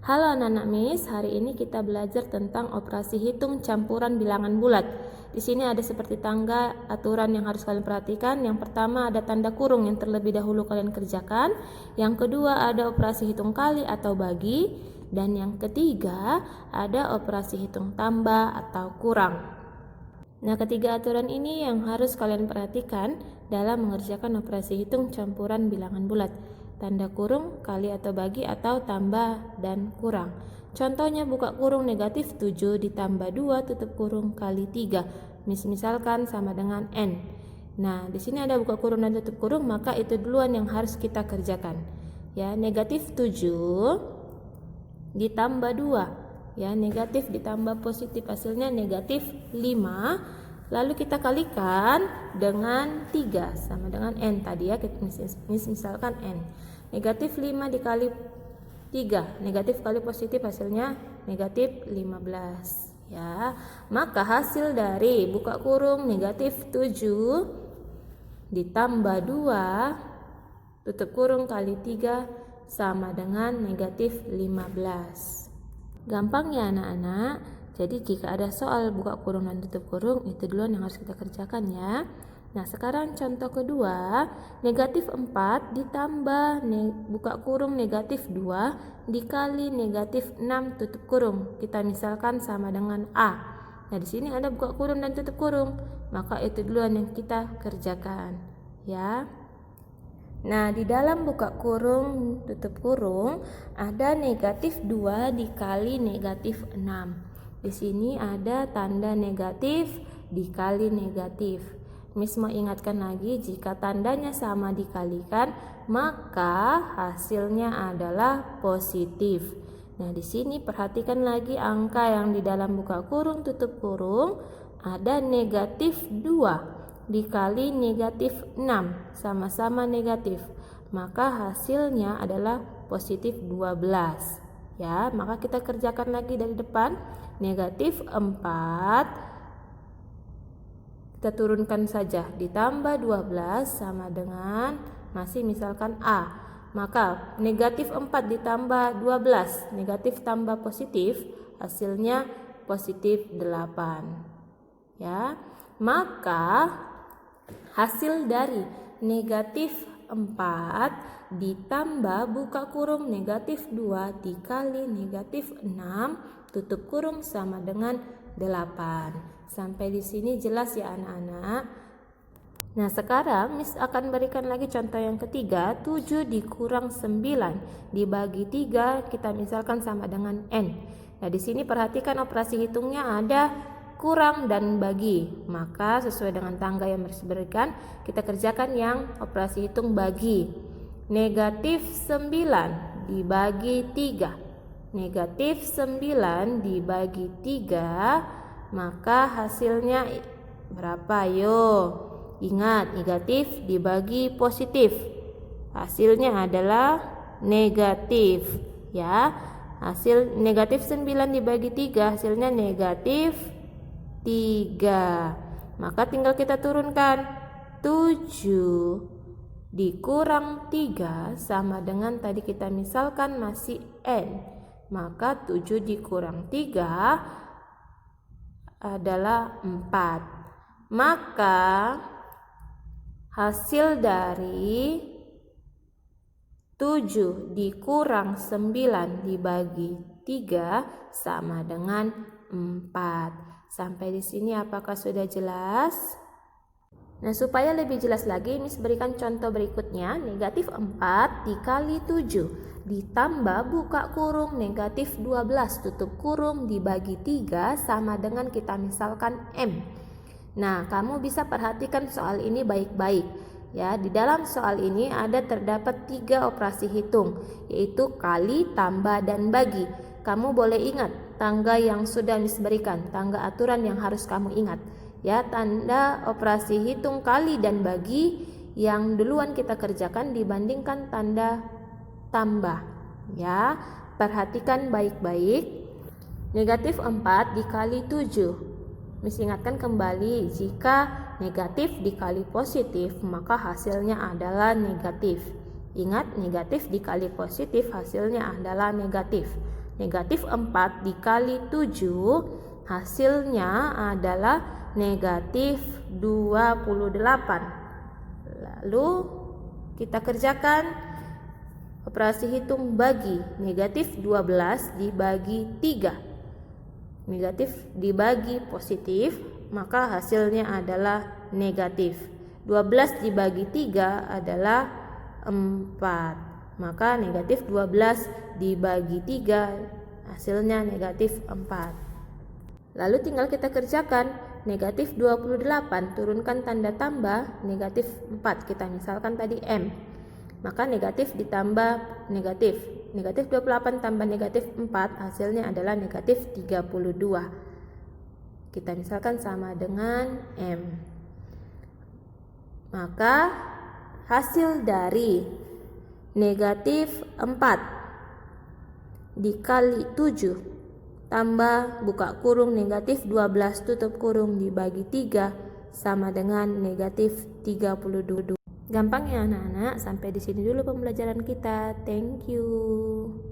Halo anak-anak Miss, hari ini kita belajar tentang operasi hitung campuran bilangan bulat. Di sini ada seperti tangga aturan yang harus kalian perhatikan. Yang pertama ada tanda kurung yang terlebih dahulu kalian kerjakan. Yang kedua ada operasi hitung kali atau bagi. Dan yang ketiga ada operasi hitung tambah atau kurang. Nah, ketiga aturan ini yang harus kalian perhatikan dalam mengerjakan operasi hitung campuran bilangan bulat. Tanda kurung, kali atau bagi, atau tambah dan kurang. Contohnya buka kurung negatif 7 ditambah 2 tutup kurung kali 3. Misalkan sama dengan N. Nah, di sini ada buka kurung dan tutup kurung, maka itu duluan yang harus kita kerjakan. Ya, negatif 7 ditambah 2. Ya, negatif ditambah positif hasilnya negatif 5. Lalu kita kalikan dengan 3 sama dengan N tadi ya, misalkan N. Negatif 5 dikali 3, negatif kali positif hasilnya negatif 15 ya. Maka hasil dari buka kurung negatif 7 ditambah 2 tutup kurung kali 3 sama dengan negatif 15. Gampang ya anak-anak. Jadi jika ada soal buka kurung dan tutup kurung, itu duluan yang harus kita kerjakan ya. Nah, sekarang contoh kedua, negatif 4 ditambah buka kurung negatif 2 dikali negatif 6 tutup kurung. Kita misalkan sama dengan A. Nah, di sini ada buka kurung dan tutup kurung, maka itu duluan yang kita kerjakan ya. Nah, di dalam buka kurung tutup kurung ada negatif 2 dikali negatif 6. Di sini ada tanda negatif dikali negatif. Miss mau ingatkan lagi, jika tandanya sama dikalikan, maka hasilnya adalah positif. Nah, di sini perhatikan lagi angka yang di dalam buka kurung tutup kurung ada negatif 2 dikali negatif 6, sama-sama negatif. Maka hasilnya adalah positif 12. Ya, maka kita kerjakan lagi dari depan. Negatif 4 kita turunkan saja, ditambah 12 sama dengan masih misalkan A. Maka negatif 4 ditambah 12, negatif tambah positif, hasilnya positif 8. Ya. Maka hasil dari negatif 4 ditambah buka kurung negatif 2 dikali negatif 6 tutup kurung sama dengan 8. Sampai di sini jelas ya anak-anak. Nah, sekarang Miss akan berikan lagi contoh yang ketiga, 7 dikurang 9 dibagi 3 kita misalkan sama dengan N. Nah, di sini perhatikan operasi hitungnya ada kurang dan bagi. Maka sesuai dengan tangga yang Miss berikan, kita kerjakan yang operasi hitung bagi. Negatif 9 dibagi 3. Negatif 9 dibagi 3, maka hasilnya berapa? Yo, ingat negatif dibagi positif, hasilnya adalah negatif ya. Hasil negatif 9 dibagi 3 hasilnya negatif 3. Maka tinggal kita turunkan 7 dikurang 3 sama dengan tadi kita misalkan masih N. Maka 7 dikurang 3 adalah 4. Maka hasil dari 7 dikurang 9 dibagi 3 sama dengan 4. Sampai di sini apakah sudah jelas? Nah, supaya lebih jelas lagi, Miss berikan contoh berikutnya. Negatif 4 dikali 7 ditambah buka kurung negatif 12 tutup kurung dibagi 3 sama dengan kita misalkan M. Nah, kamu bisa perhatikan soal ini baik-baik ya. Di dalam soal ini ada terdapat 3 operasi hitung, yaitu kali, tambah, dan bagi. Kamu boleh ingat tangga yang sudah Miss berikan, tangga aturan yang harus kamu ingat ya. Tanda operasi hitung kali dan bagi yang duluan kita kerjakan dibandingkan tanda tambah ya. Perhatikan baik-baik. Negatif 4 dikali 7. Miss ingatkan kembali, jika negatif dikali positif maka hasilnya adalah negatif. Ingat, negatif dikali positif hasilnya adalah negatif. Negatif 4 dikali 7 hasilnya adalah negatif 28. Lalu kita kerjakan operasi hitung bagi. Negatif 12 dibagi 3. Negatif dibagi positif, maka hasilnya adalah negatif. 12 dibagi 3 adalah 4. Maka negatif 12 dibagi 3 hasilnya negatif 4. Lalu tinggal kita kerjakan. Negatif 28 turunkan tanda tambah negatif 4. Kita misalkan tadi M. Maka negatif ditambah negatif. Negatif 28 tambah negatif 4 hasilnya adalah negatif 32. Kita misalkan sama dengan M. Maka hasil dari negatif 4 dikali 7 tambah buka kurung negatif 12 tutup kurung dibagi 3 sama dengan negatif 32. Gampang ya anak-anak, sampai di sini dulu pembelajaran kita. Thank you.